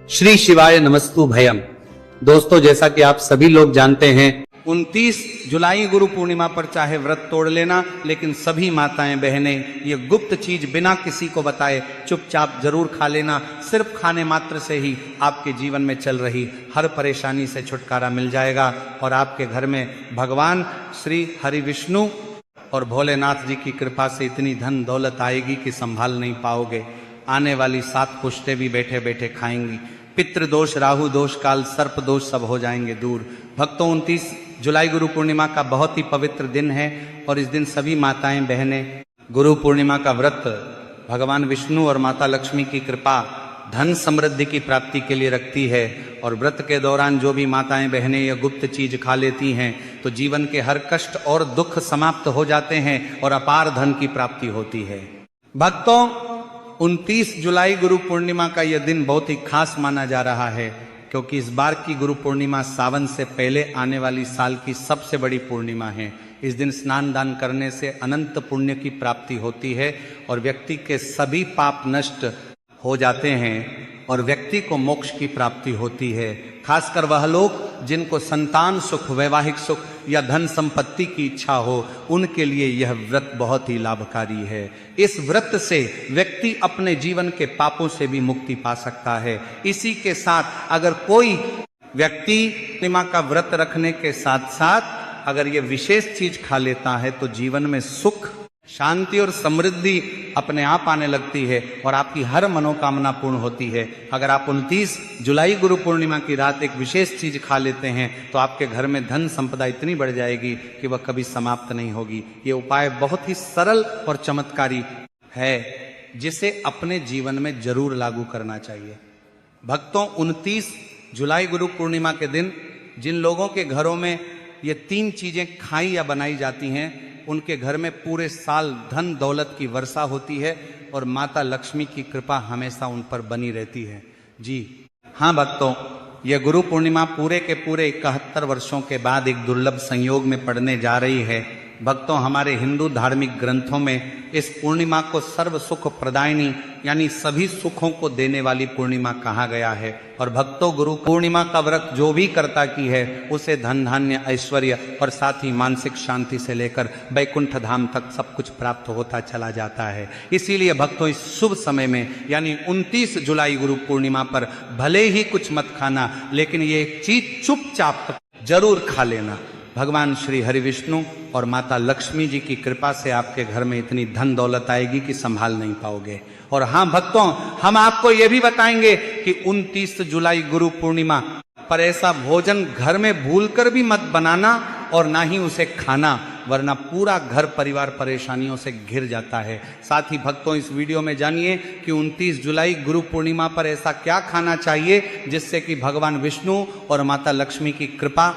श्री शिवाय नमस्तु भयम। दोस्तों, जैसा कि आप सभी लोग जानते हैं 29 जुलाई गुरु पूर्णिमा पर चाहे व्रत तोड़ लेना, लेकिन सभी माताएं बहनें ये गुप्त चीज बिना किसी को बताए चुपचाप जरूर खा लेना। सिर्फ खाने मात्र से ही आपके जीवन में चल रही हर परेशानी से छुटकारा मिल जाएगा और आपके घर में भगवान श्री हरि विष्णु और भोलेनाथ जी की कृपा से इतनी धन दौलत आएगी कि संभाल नहीं पाओगे। आने वाली 7 पुश्ते भी बैठे बैठे खाएंगी। पितृदोष, राहु दोष, काल सर्प दोष सब हो जाएंगे दूर। भक्तों, 29 जुलाई गुरु पूर्णिमा का बहुत ही पवित्र दिन है और इस दिन सभी माताएं बहनें गुरु पूर्णिमा का व्रत भगवान विष्णु और माता लक्ष्मी की कृपा धन समृद्धि की प्राप्ति के लिए रखती है। और व्रत के दौरान जो भी माताएं बहनें यह गुप्त चीज खा लेती हैं तो जीवन के हर कष्ट और दुख समाप्त हो जाते हैं और अपार धन की प्राप्ति होती है। भक्तों, 29 जुलाई गुरु पूर्णिमा का यह दिन बहुत ही खास माना जा रहा है क्योंकि इस बार की गुरु पूर्णिमा सावन से पहले आने वाली साल की सबसे बड़ी पूर्णिमा है। इस दिन स्नान दान करने से अनंत पुण्य की प्राप्ति होती है और व्यक्ति के सभी पाप नष्ट हो जाते हैं और व्यक्ति को मोक्ष की प्राप्ति होती है। खासकर वह लोग जिनको संतान सुख, वैवाहिक सुख या धन संपत्ति की इच्छा हो, उनके लिए यह व्रत बहुत ही लाभकारी है। इस व्रत से व्यक्ति अपने जीवन के पापों से भी मुक्ति पा सकता है। इसी के साथ अगर कोई व्यक्ति पूर्णिमा का व्रत रखने के साथ साथ अगर ये विशेष चीज खा लेता है तो जीवन में सुख, शांति और समृद्धि अपने आप आने लगती है और आपकी हर मनोकामना पूर्ण होती है। अगर आप 29 जुलाई गुरु पूर्णिमा की रात एक विशेष चीज खा लेते हैं तो आपके घर में धन संपदा इतनी बढ़ जाएगी कि वह कभी समाप्त नहीं होगी। ये उपाय बहुत ही सरल और चमत्कारी है जिसे अपने जीवन में जरूर लागू करना चाहिए। भक्तों, 29 जुलाई गुरु पूर्णिमा के दिन जिन लोगों के घरों में ये 3 चीजें खाई या बनाई जाती हैं उनके घर में पूरे साल धन दौलत की वर्षा होती है और माता लक्ष्मी की कृपा हमेशा उन पर बनी रहती है। जी हाँ भक्तों, यह गुरु पूर्णिमा पूरे के पूरे 71 वर्षों के बाद एक दुर्लभ संयोग में पड़ने जा रही है। भक्तों, हमारे हिंदू धार्मिक ग्रंथों में इस पूर्णिमा को सर्व सुख प्रदायिनी यानी सभी सुखों को देने वाली पूर्णिमा कहा गया है। और भक्तों, गुरु पूर्णिमा का व्रत जो भी करता की है उसे धन धान्य ऐश्वर्य और साथ ही मानसिक शांति से लेकर वैकुंठ धाम तक सब कुछ प्राप्त होता चला जाता है। इसीलिए भक्तों, इस शुभ समय में यानी 29 जुलाई गुरु पूर्णिमा पर भले ही कुछ मत खाना, लेकिन ये एक चीज चुपचाप जरूर खा लेना। भगवान श्री हरि विष्णु और माता लक्ष्मी जी की कृपा से आपके घर में इतनी धन दौलत आएगी कि संभाल नहीं पाओगे। और हाँ भक्तों, हम आपको यह भी बताएंगे कि 29 जुलाई गुरु पूर्णिमा पर ऐसा भोजन घर में भूलकर भी मत बनाना और ना ही उसे खाना, वरना पूरा घर परिवार परेशानियों से घिर जाता है। साथ ही भक्तों, इस वीडियो में जानिए कि 29 जुलाई गुरु पूर्णिमा पर ऐसा क्या खाना चाहिए जिससे कि भगवान विष्णु और माता लक्ष्मी की कृपा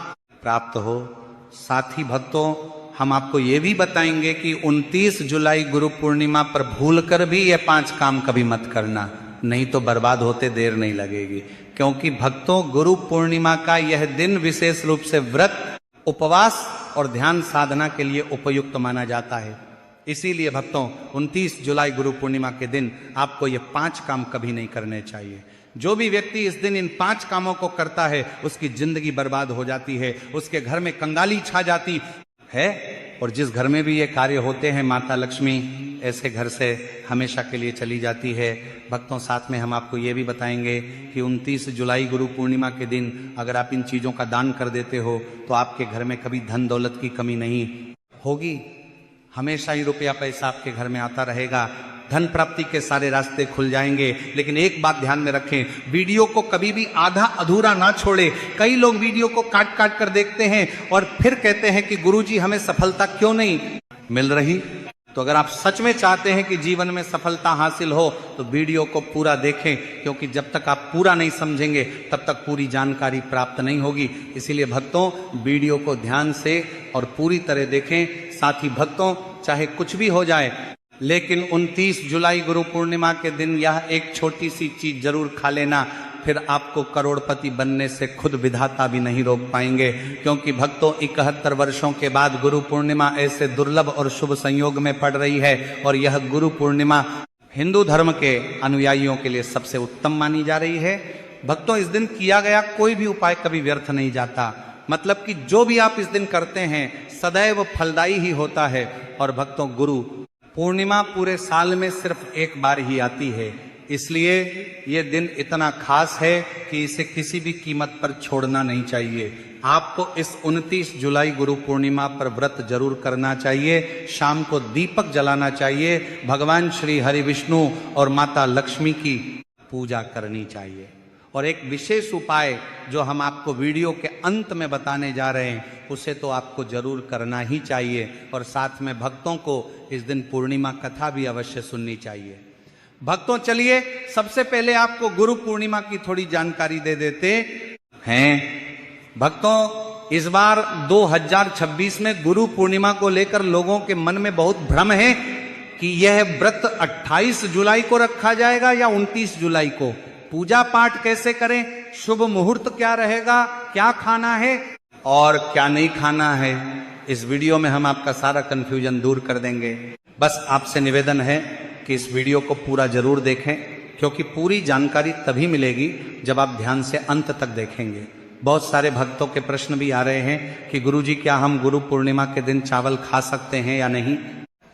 प्राप्त हो। साथ ही भक्तों, हम आपको ये भी बताएंगे कि 29 जुलाई गुरु पूर्णिमा पर भूलकर भी ये 5 काम कभी मत करना, नहीं तो बर्बाद होते देर नहीं लगेगी। क्योंकि भक्तों, गुरु पूर्णिमा का यह दिन विशेष रूप से व्रत, उपवास और ध्यान साधना के लिए उपयुक्त माना जाता है। इसीलिए भक्तों, 29 जुलाई गुरु पूर्णिमा के दिन आपको ये 5 काम कभी नहीं करने चाहिए। जो भी व्यक्ति इस दिन इन 5 कामों को करता है उसकी जिंदगी बर्बाद हो जाती है, उसके घर में कंगाली छा जाती है और जिस घर में भी ये कार्य होते हैं माता लक्ष्मी ऐसे घर से हमेशा के लिए चली जाती है। भक्तों, साथ में हम आपको ये भी बताएंगे कि 29 जुलाई गुरु पूर्णिमा के दिन अगर आप इन चीज़ों का दान कर देते हो तो आपके घर में कभी धन दौलत की कमी नहीं होगी। हमेशा ही रुपया पैसा आपके घर में आता रहेगा, धन प्राप्ति के सारे रास्ते खुल जाएंगे। लेकिन एक बात ध्यान में रखें, वीडियो को कभी भी आधा अधूरा ना छोड़े। कई लोग वीडियो को काट काट कर देखते हैं और फिर कहते हैं कि गुरुजी हमें सफलता क्यों नहीं मिल रही। तो अगर आप सच में चाहते हैं कि जीवन में सफलता हासिल हो तो वीडियो को पूरा देखें, क्योंकि जब तक आप पूरा नहीं समझेंगे तब तक पूरी जानकारी प्राप्त नहीं होगी। इसीलिए भक्तों, वीडियो को ध्यान से और पूरी तरह देखें। साथ ही भक्तों, चाहे कुछ भी हो जाए लेकिन 29 जुलाई गुरु पूर्णिमा के दिन यह एक छोटी सी चीज जरूर खा लेना, फिर आपको करोड़पति बनने से खुद विधाता भी नहीं रोक पाएंगे। क्योंकि भक्तों, 71 वर्षों के बाद गुरु पूर्णिमा ऐसे दुर्लभ और शुभ संयोग में पड़ रही है और यह गुरु पूर्णिमा हिंदू धर्म के अनुयायियों के लिए सबसे उत्तम मानी जा रही है। भक्तों इस दिन किया गया कोई भी उपाय कभी व्यर्थ नहीं जाता। मतलब कि जो भी आप इस दिन करते हैं सदैव फलदायी ही होता है। और भक्तों गुरु पूर्णिमा पूरे साल में सिर्फ एक बार ही आती है, इसलिए ये दिन इतना खास है कि इसे किसी भी कीमत पर छोड़ना नहीं चाहिए। आपको इस 29 जुलाई गुरु पूर्णिमा पर व्रत जरूर करना चाहिए। शाम को दीपक जलाना चाहिए, भगवान श्री हरि विष्णु और माता लक्ष्मी की पूजा करनी चाहिए। और एक विशेष उपाय जो हम आपको वीडियो के अंत में बताने जा रहे हैं उसे तो आपको जरूर करना ही चाहिए। और साथ में भक्तों को इस दिन पूर्णिमा कथा भी अवश्य सुननी चाहिए। भक्तों चलिए सबसे पहले आपको गुरु पूर्णिमा की थोड़ी जानकारी दे देते हैं। भक्तों इस बार 2026 में गुरु पूर्णिमा को लेकर लोगों के मन में बहुत भ्रम है कि यह व्रत 28 जुलाई को रखा जाएगा या 29 जुलाई को। पूजा पाठ कैसे करें, शुभ मुहूर्त क्या रहेगा, क्या खाना है और क्या नहीं खाना है, इस वीडियो में हम आपका सारा कंफ्यूजन दूर कर देंगे। बस आपसे निवेदन है कि इस वीडियो को पूरा जरूर देखें, क्योंकि पूरी जानकारी तभी मिलेगी जब आप ध्यान से अंत तक देखेंगे। बहुत सारे भक्तों के प्रश्न भी आ रहे हैं कि गुरुजी क्या हम गुरु पूर्णिमा के दिन चावल खा सकते हैं या नहीं,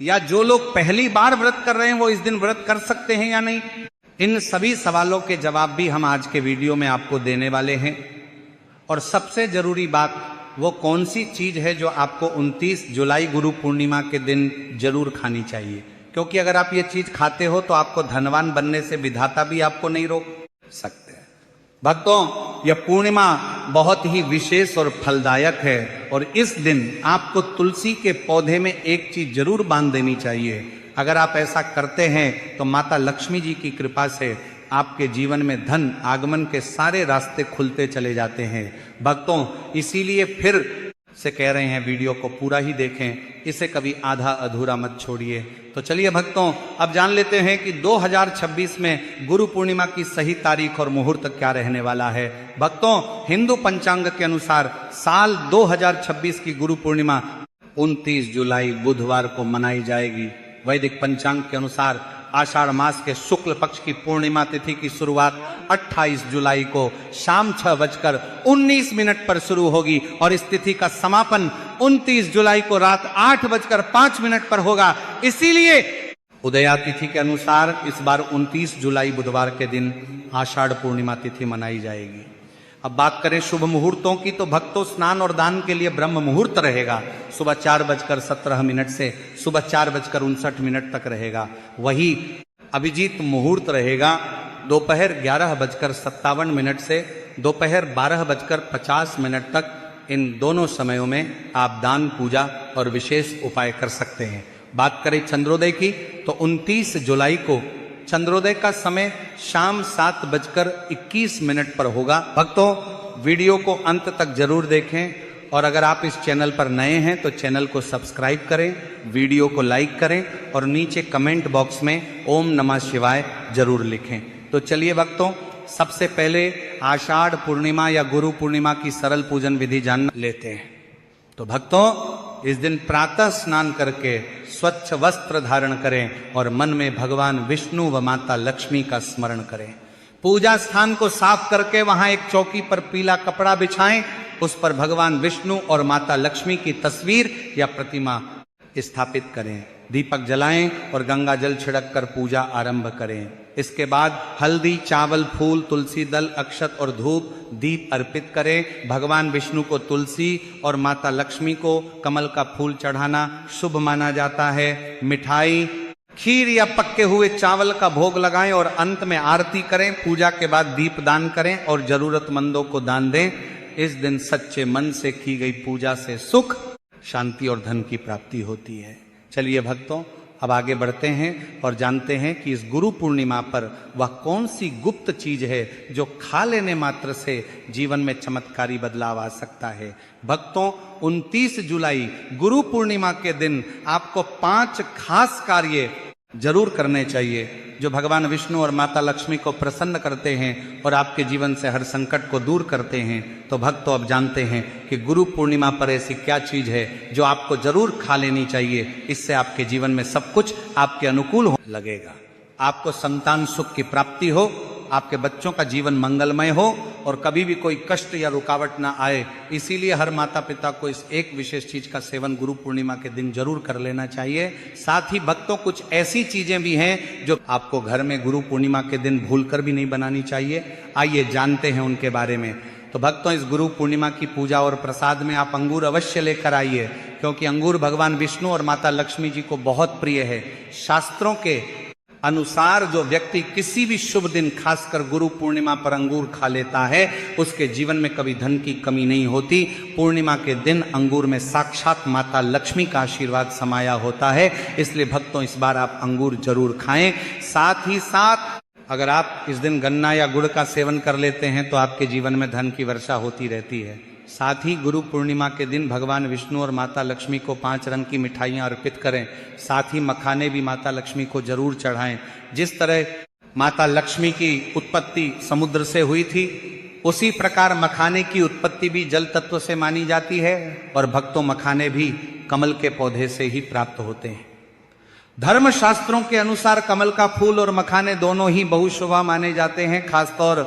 या जो लोग पहली बार व्रत कर रहे हैं वो इस दिन व्रत कर सकते हैं या नहीं। इन सभी सवालों के जवाब भी हम आज के वीडियो में आपको देने वाले हैं। और सबसे जरूरी बात वो कौन सी चीज है जो आपको 29 जुलाई गुरु पूर्णिमा के दिन जरूर खानी चाहिए, क्योंकि अगर आप ये चीज खाते हो तो आपको धनवान बनने से विधाता भी आपको नहीं रोक सकते। भक्तों यह पूर्णिमा बहुत ही विशेष और फलदायक है और इस दिन आपको तुलसी के पौधे में एक चीज जरूर बांध देनी चाहिए। अगर आप ऐसा करते हैं तो माता लक्ष्मी जी की कृपा से आपके जीवन में धन आगमन के सारे रास्ते खुलते चले जाते हैं। भक्तों इसीलिए फिर से कह रहे हैं वीडियो को पूरा ही देखें, इसे कभी आधा अधूरा मत छोड़िए। तो चलिए भक्तों अब जान लेते हैं कि 2026 में गुरु पूर्णिमा की सही तारीख और मुहूर्त क्या रहने वाला है। भक्तों हिंदू पंचांग के अनुसार साल 2026 की गुरु पूर्णिमा 29 जुलाई बुधवार को मनाई जाएगी। वैदिक पंचांग के अनुसार आषाढ़ मास के शुक्ल पक्ष की पूर्णिमा तिथि की शुरुआत 28 जुलाई को शाम 6:19 पर शुरू होगी और इस तिथि का समापन 29 जुलाई को रात 8:05 पर होगा। इसीलिए उदया तिथि के अनुसार इस बार 29 जुलाई बुधवार के दिन आषाढ़ पूर्णिमा तिथि मनाई जाएगी। अब बात करें शुभ मुहूर्तों की तो भक्तों स्नान और दान के लिए ब्रह्म मुहूर्त रहेगा, सुबह 4:17 से सुबह 4:59 तक रहेगा। वही अभिजीत मुहूर्त रहेगा दोपहर 11:57 से दोपहर 12:50 तक। इन दोनों समयों में आप दान पूजा और विशेष उपाय कर सकते हैं। बात करें चंद्रोदय की तो 29 जुलाई को चंद्रोदय का समय शाम 7:21 पर होगा। भक्तों वीडियो को अंत तक जरूर देखें और अगर आप इस चैनल पर नए हैं तो चैनल को सब्सक्राइब करें, वीडियो को लाइक करें और नीचे कमेंट बॉक्स में ओम नमः शिवाय जरूर लिखें। तो चलिए भक्तों सबसे पहले आषाढ़ पूर्णिमा या गुरु पूर्णिमा की सरल पूजन विधि जान लेते हैं। तो भक्तों इस दिन प्रातः स्नान करके स्वच्छ वस्त्र धारण करें और मन में भगवान विष्णु व माता लक्ष्मी का स्मरण करें। पूजा स्थान को साफ करके वहां एक चौकी पर पीला कपड़ा बिछाएं, उस पर भगवान विष्णु और माता लक्ष्मी की तस्वीर या प्रतिमा स्थापित करें। दीपक जलाएं और गंगा जल छिड़क कर पूजा आरंभ करें। इसके बाद हल्दी, चावल, फूल, तुलसी दल, अक्षत और धूप दीप अर्पित करें। भगवान विष्णु को तुलसी और माता लक्ष्मी को कमल का फूल चढ़ाना शुभ माना जाता है। मिठाई, खीर या पक्के हुए चावल का भोग लगाएं और अंत में आरती करें। पूजा के बाद दीप दान करें और जरूरतमंदों को दान दें। इस दिन सच्चे मन से की गई पूजा से सुख, शांति और धन की प्राप्ति होती है। चलिए भक्तों अब आगे बढ़ते हैं और जानते हैं कि इस गुरु पूर्णिमा पर वह कौन सी गुप्त चीज है जो खा लेने मात्र से जीवन में चमत्कारी बदलाव आ सकता है। भक्तों 29 जुलाई गुरु पूर्णिमा के दिन आपको 5 खास कार्य जरूर करने चाहिए जो भगवान विष्णु और माता लक्ष्मी को प्रसन्न करते हैं और आपके जीवन से हर संकट को दूर करते हैं। तो भक्तों अब जानते हैं कि गुरु पूर्णिमा पर ऐसी क्या चीज है जो आपको जरूर खा लेनी चाहिए। इससे आपके जीवन में सब कुछ आपके अनुकूल हो लगेगा। आपको संतान सुख की प्राप्ति हो, आपके बच्चों का जीवन मंगलमय हो और कभी भी कोई कष्ट या रुकावट ना आए। इसीलिए हर माता पिता को इस एक विशेष चीज का सेवन गुरु पूर्णिमा के दिन जरूर कर लेना चाहिए। साथ ही भक्तों कुछ ऐसी चीजें भी हैं जो आपको घर में गुरु पूर्णिमा के दिन भूलकर भी नहीं बनानी चाहिए। आइए जानते हैं उनके बारे में। तो भक्तों, इस गुरु पूर्णिमा की पूजा और प्रसाद में आप अंगूर अवश्य लेकर आइए, क्योंकि अंगूर भगवान विष्णु और माता लक्ष्मी जी को बहुत प्रिय है। शास्त्रों के अनुसार जो व्यक्ति किसी भी शुभ दिन, खासकर गुरु पूर्णिमा पर अंगूर खा लेता है, उसके जीवन में कभी धन की कमी नहीं होती। पूर्णिमा के दिन अंगूर में साक्षात माता लक्ष्मी का आशीर्वाद समाया होता है। इसलिए भक्तों, इस बार आप अंगूर जरूर खाएं। साथ ही साथ अगर आप इस दिन गन्ना या गुड़ का सेवन कर लेते हैं तो आपके जीवन में धन की वर्षा होती रहती है। साथ ही गुरु पूर्णिमा के दिन भगवान विष्णु और माता लक्ष्मी को 5 रंग की मिठाइयां अर्पित करें। साथ ही मखाने भी माता लक्ष्मी को जरूर चढ़ाएं। जिस तरह माता लक्ष्मी की उत्पत्ति समुद्र से हुई थी, उसी प्रकार मखाने की उत्पत्ति भी जल तत्व से मानी जाती है। और भक्तों, मखाने भी कमल के पौधे से ही प्राप्त होते हैं। धर्म शास्त्रों के अनुसार कमल का फूल और मखाने दोनों ही बहुत शुभ माने जाते हैं। खासतौर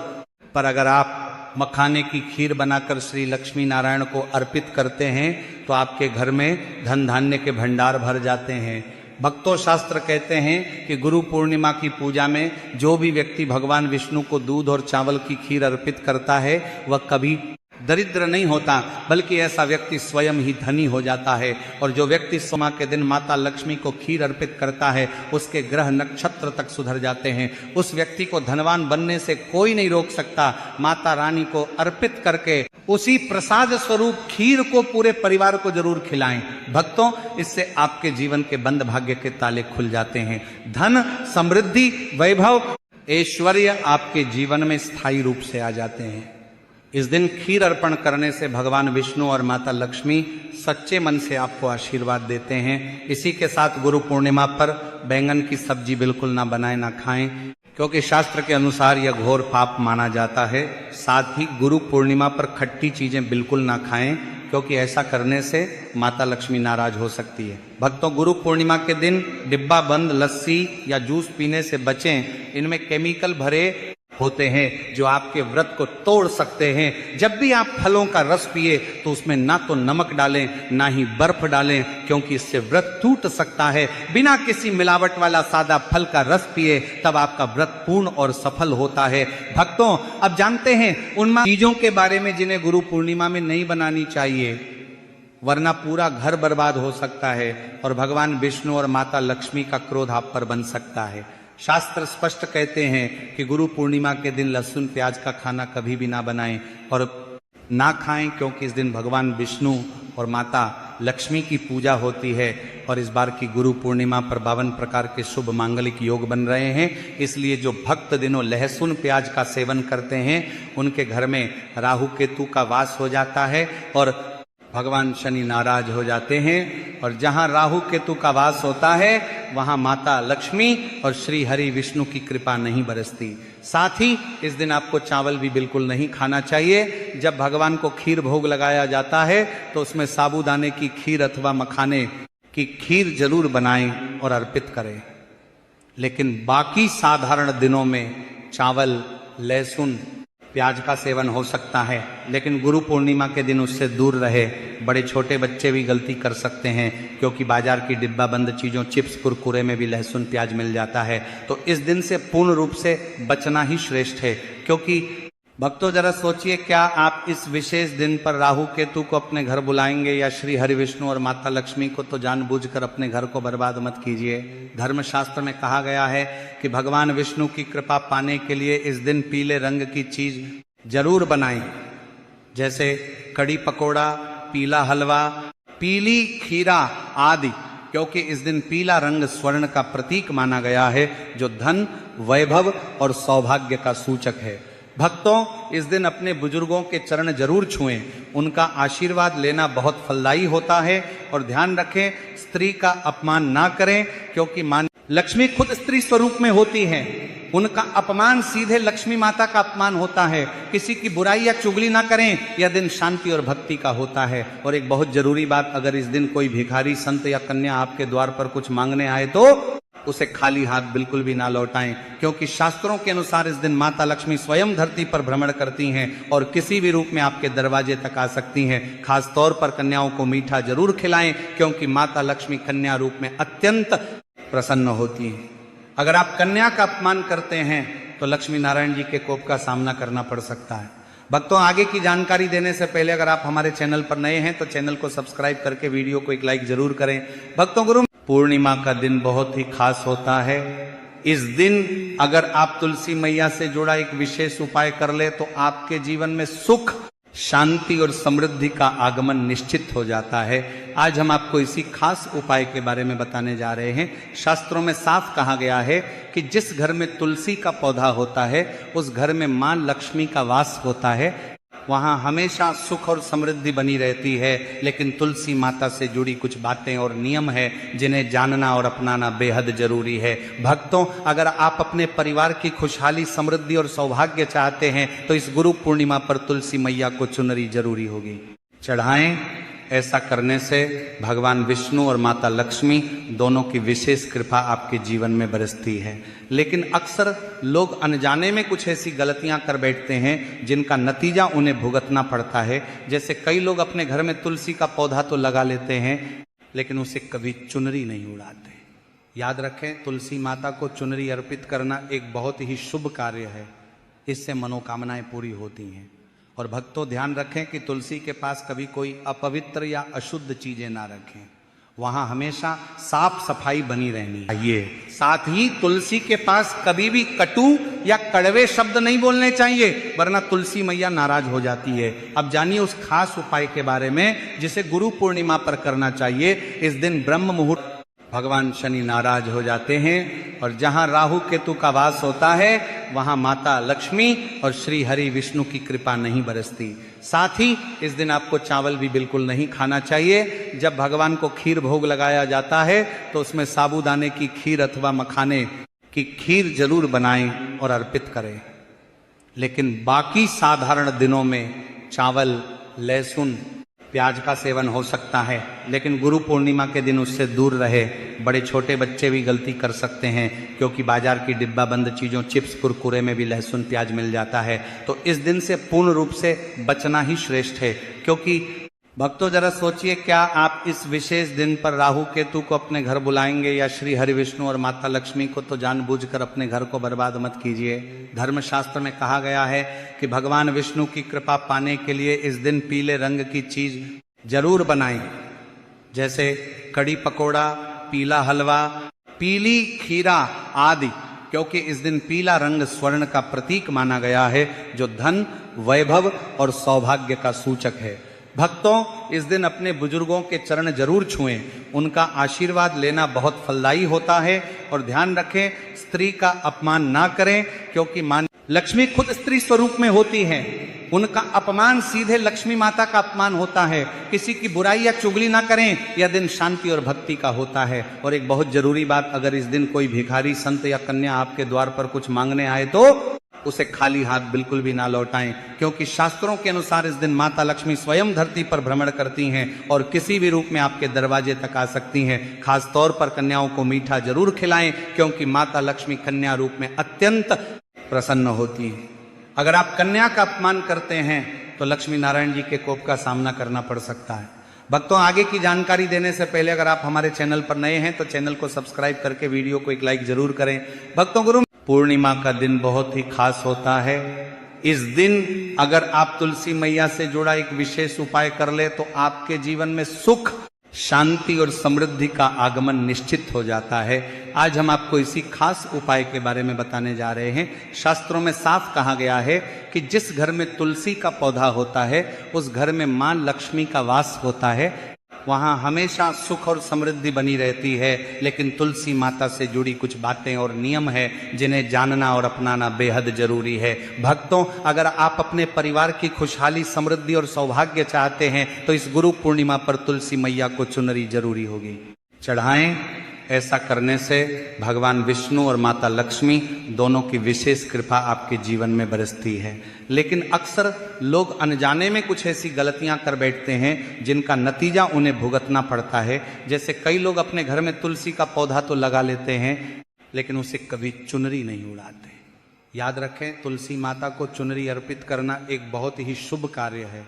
पर अगर आप मखाने की खीर बनाकर श्री लक्ष्मी नारायण को अर्पित करते हैं तो आपके घर में धन धान्य के भंडार भर जाते हैं। भक्तों, शास्त्र कहते हैं कि गुरु पूर्णिमा की पूजा में जो भी व्यक्ति भगवान विष्णु को दूध और चावल की खीर अर्पित करता है वह कभी दरिद्र नहीं होता, बल्कि ऐसा व्यक्ति स्वयं ही धनी हो जाता है। और जो व्यक्ति सोमा के दिन माता लक्ष्मी को खीर अर्पित करता है, उसके ग्रह नक्षत्र तक सुधर जाते हैं। उस व्यक्ति को धनवान बनने से कोई नहीं रोक सकता। माता रानी को अर्पित करके उसी प्रसाद स्वरूप खीर को पूरे परिवार को जरूर खिलाएं। भक्तों, इससे आपके जीवन के बंद भाग्य के ताले खुल जाते हैं। धन, समृद्धि, वैभव, ऐश्वर्य आपके जीवन में स्थायी रूप से आ जाते हैं। इस दिन खीर अर्पण करने से भगवान विष्णु और माता लक्ष्मी सच्चे मन से आपको आशीर्वाद देते हैं। इसी के साथ गुरु पूर्णिमा पर बैंगन की सब्जी बिल्कुल ना बनाएं, ना खाएं, क्योंकि शास्त्र के अनुसार यह घोर पाप माना जाता है। साथ ही गुरु पूर्णिमा पर खट्टी चीजें बिल्कुल ना खाएं, क्योंकि ऐसा करने से माता लक्ष्मी नाराज हो सकती है। भक्तों, गुरु पूर्णिमा के दिन डिब्बा बंद लस्सी या जूस पीने से बचें। इनमें केमिकल भरे होते हैं जो आपके व्रत को तोड़ सकते हैं। जब भी आप फलों का रस पिए तो उसमें ना तो नमक डालें, ना ही बर्फ डालें, क्योंकि इससे व्रत टूट सकता है। बिना किसी मिलावट वाला सादा फल का रस पिए, तब आपका व्रत पूर्ण और सफल होता है। भक्तों, अब जानते हैं उन चीजों के बारे में जिन्हें गुरु पूर्णिमा में नहीं बनानी चाहिए, वरना पूरा घर बर्बाद हो सकता है और भगवान विष्णु और माता लक्ष्मी का क्रोध आप पर बन सकता है। शास्त्र स्पष्ट कहते हैं कि गुरु पूर्णिमा के दिन लहसुन प्याज का खाना कभी भी ना बनाएं और ना खाएं, क्योंकि इस दिन भगवान विष्णु और माता लक्ष्मी की पूजा होती है। और इस बार की गुरु पूर्णिमा पर 52 प्रकार के शुभ मांगलिक योग बन रहे हैं। इसलिए जो भक्त दिनों लहसुन प्याज का सेवन करते हैं, उनके घर में राहु केतु का वास हो जाता है और भगवान शनि नाराज हो जाते हैं। और जहां राहु केतु का वास होता है, वहां माता लक्ष्मी और श्री हरि विष्णु की कृपा नहीं बरसती। साथ ही इस दिन आपको चावल भी बिल्कुल नहीं खाना चाहिए। जब भगवान को खीर भोग लगाया जाता है तो उसमें साबूदाने की खीर अथवा मखाने की खीर जरूर बनाएं और अर्पित करें। लेकिन बाकी साधारण दिनों में चावल, लहसुन, प्याज का सेवन हो सकता है, लेकिन गुरु पूर्णिमा के दिन उससे दूर रहे। बड़े छोटे बच्चे भी गलती कर सकते हैं, क्योंकि बाजार की डिब्बा बंद चीज़ों, चिप्स, कुरकुरे में भी लहसुन प्याज मिल जाता है। तो इस दिन से पूर्ण रूप से बचना ही श्रेष्ठ है। क्योंकि भक्तों, जरा सोचिए, क्या आप इस विशेष दिन पर राहु केतु को अपने घर बुलाएंगे या श्री हरि विष्णु और माता लक्ष्मी को? तो जानबूझकर अपने घर को बर्बाद मत कीजिए। धर्मशास्त्र में कहा गया है कि भगवान विष्णु की कृपा पाने के लिए इस दिन पीले रंग की चीज जरूर बनाएं, जैसे कड़ी पकोड़ा, पीला हलवा, पीली खीरा आदि, क्योंकि इस दिन पीला रंग स्वर्ण का प्रतीक माना गया है, जो धन, वैभव और सौभाग्य का सूचक है। भक्तों, इस दिन अपने बुजुर्गों के चरण जरूर छुएं, उनका आशीर्वाद लेना बहुत फलदायी होता है। और ध्यान रखें, स्त्री का अपमान ना करें, क्योंकि लक्ष्मी खुद स्त्री स्वरूप में होती हैं। उनका अपमान सीधे लक्ष्मी माता का अपमान होता है। किसी की बुराई या चुगली ना करें, यह दिन शांति और भक्ति का होता है। और एक बहुत जरूरी बात, अगर इस दिन कोई भिखारी, संत या कन्या आपके द्वार पर कुछ मांगने आए तो उसे खाली हाथ बिल्कुल भी ना लौटाएं, क्योंकि शास्त्रों के अनुसार इस दिन माता लक्ष्मी स्वयं धरती पर भ्रमण करती हैं और किसी भी रूप में आपके दरवाजे तक आ सकती हैं। खास तौर पर कन्याओं को मीठा जरूर खिलाएं, क्योंकि माता लक्ष्मी कन्या रूप में अत्यंत प्रसन्न होती हैं। अगर आप कन्या का अपमान करते हैं तो लक्ष्मी नारायण जी के कोप का सामना करना पड़ सकता है। भक्तों, आगे की जानकारी देने से पहले अगर आप हमारे चैनल पर नए हैं तो चैनल को सब्सक्राइब करके वीडियो को एक लाइक जरूर करें। भक्तों, गुरु पूर्णिमा का दिन बहुत ही खास होता है। इस दिन अगर आप तुलसी मैया से जुड़ा एक विशेष उपाय कर ले तो आपके जीवन में सुख, शांति और समृद्धि का आगमन निश्चित हो जाता है। आज हम आपको इसी खास उपाय के बारे में बताने जा रहे हैं। शास्त्रों में साफ कहा गया है कि जिस घर में तुलसी का पौधा होता है उस घर में मां लक्ष्मी का वास होता है, वहां हमेशा सुख और समृद्धि बनी रहती है। लेकिन तुलसी माता से जुड़ी कुछ बातें और नियम है जिन्हें जानना और अपनाना बेहद जरूरी है। भक्तों, अगर आप अपने परिवार की खुशहाली, समृद्धि और सौभाग्य चाहते हैं तो इस गुरु पूर्णिमा पर तुलसी मैया को चुनरी जरूरी होगी, चढ़ाएं। ऐसा करने से भगवान विष्णु और माता लक्ष्मी दोनों की विशेष कृपा आपके जीवन में बरसती है। लेकिन अक्सर लोग अनजाने में कुछ ऐसी गलतियां कर बैठते हैं जिनका नतीजा उन्हें भुगतना पड़ता है। जैसे कई लोग अपने घर में तुलसी का पौधा तो लगा लेते हैं लेकिन उसे कभी चुनरी नहीं उड़ाते। याद रखें, तुलसी माता को चुनरी अर्पित करना एक बहुत ही शुभ कार्य है। इससे मनोकामनाएं पूरी होती हैं। और भक्तों, ध्यान रखें कि तुलसी के पास कभी कोई अपवित्र या अशुद्ध चीजें ना रखें। वहां हमेशा साफ सफाई बनी रहनी चाहिए। साथ ही तुलसी के पास कभी भी कटु या कड़वे शब्द नहीं बोलने चाहिए, वरना तुलसी मैया नाराज हो जाती है। अब जानिए उस खास उपाय के बारे में जिसे गुरु पूर्णिमा पर करना चाहिए। इस दिन ब्रह्म मुहूर्त भगवान शनि नाराज हो जाते हैं और जहां राहु केतु का वास होता है वहां माता लक्ष्मी और श्री हरि विष्णु की कृपा नहीं बरसती। साथ ही इस दिन आपको चावल भी बिल्कुल नहीं खाना चाहिए। जब भगवान को खीर भोग लगाया जाता है तो उसमें साबूदाने की खीर अथवा मखाने की खीर जरूर बनाएं और अर्पित करें। लेकिन बाकी साधारण दिनों में चावल, लहसुन, प्याज का सेवन हो सकता है, लेकिन गुरु पूर्णिमा के दिन उससे दूर रहे। बड़े छोटे बच्चे भी गलती कर सकते हैं क्योंकि बाजार की डिब्बा बंद चीज़ों, चिप्स, कुरकुरे में भी लहसुन, प्याज मिल जाता है। तो इस दिन से पूर्ण रूप से बचना ही श्रेष्ठ है। क्योंकि भक्तों, जरा सोचिए, क्या आप इस विशेष दिन पर राहु केतु को अपने घर बुलाएंगे या श्री हरि विष्णु और माता लक्ष्मी को? तो जानबूझकर अपने घर को बर्बाद मत कीजिए। धर्मशास्त्र में कहा गया है कि भगवान विष्णु की कृपा पाने के लिए इस दिन पीले रंग की चीज जरूर बनाएं, जैसे कड़ी पकोड़ा, पीला हलवा, पीली खीरा आदि, क्योंकि इस दिन पीला रंग स्वर्ण का प्रतीक माना गया है जो धन, वैभव और सौभाग्य का सूचक है। भक्तों, इस दिन अपने बुजुर्गों के चरण जरूर छुएं, उनका आशीर्वाद लेना बहुत फलदायी होता है। और ध्यान रखें, स्त्री का अपमान ना करें, क्योंकि मां लक्ष्मी खुद स्त्री स्वरूप में होती हैं। उनका अपमान सीधे लक्ष्मी माता का अपमान होता है। किसी की बुराई या चुगली ना करें, यह दिन शांति और भक्ति का होता है। और एक बहुत जरूरी बात, अगर इस दिन कोई भिखारी, संत या कन्या आपके द्वार पर कुछ मांगने आए तो उसे खाली हाथ बिल्कुल भी ना लौटाएं, क्योंकि शास्त्रों के अनुसार इस दिन माता लक्ष्मी स्वयं धरती पर भ्रमण करती हैं और किसी भी रूप में आपके दरवाजे तक आ सकती हैं। खास तौर पर कन्याओं को मीठा जरूर खिलाएं, क्योंकि माता लक्ष्मी कन्या रूप में अत्यंत प्रसन्न होती हैं। अगर आप कन्या का अपमान करते हैं तो लक्ष्मी नारायण जी के कोप का सामना करना पड़ सकता है। भक्तों, आगे की जानकारी देने से पहले अगर आप हमारे चैनल पर नए हैं तो चैनल को सब्सक्राइब करके वीडियो को एक लाइक जरूर करें। भक्तों, गुरु पूर्णिमा का दिन बहुत ही खास होता है। इस दिन अगर आप तुलसी मैया से जुड़ा एक विशेष उपाय कर ले तो आपके जीवन में सुख, शांति और समृद्धि का आगमन निश्चित हो जाता है। आज हम आपको इसी खास उपाय के बारे में बताने जा रहे हैं। शास्त्रों में साफ कहा गया है कि जिस घर में तुलसी का पौधा होता है उस घर में मां लक्ष्मी का वास होता है, वहां हमेशा सुख और समृद्धि बनी रहती है। लेकिन तुलसी माता से जुड़ी कुछ बातें और नियम है जिन्हें जानना और अपनाना बेहद जरूरी है। भक्तों, अगर आप अपने परिवार की खुशहाली, समृद्धि और सौभाग्य चाहते हैं तो इस गुरु पूर्णिमा पर तुलसी मैया को चुनरी जरूरी होगी, चढ़ाएं। ऐसा करने से भगवान विष्णु और माता लक्ष्मी दोनों की विशेष कृपा आपके जीवन में बरसती है। लेकिन अक्सर लोग अनजाने में कुछ ऐसी गलतियां कर बैठते हैं जिनका नतीजा उन्हें भुगतना पड़ता है। जैसे कई लोग अपने घर में तुलसी का पौधा तो लगा लेते हैं लेकिन उसे कभी चुनरी नहीं उड़ाते। याद रखें, तुलसी माता को चुनरी अर्पित करना एक बहुत ही शुभ कार्य है,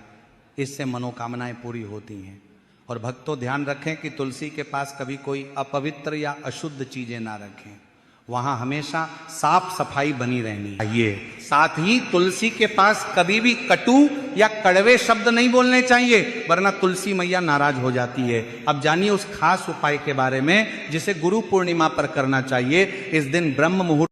इससे मनोकामनाएं पूरी होती हैं। और भक्तों ध्यान रखें कि तुलसी के पास कभी कोई अपवित्र या अशुद्ध चीजें ना रखें, वहां हमेशा साफ सफाई बनी रहनी चाहिए। साथ ही तुलसी के पास कभी भी कटु या कड़वे शब्द नहीं बोलने चाहिए, वरना तुलसी मैया नाराज हो जाती है। अब जानिए उस खास उपाय के बारे में जिसे गुरु पूर्णिमा पर करना चाहिए। इस दिन ब्रह्म मुहूर्त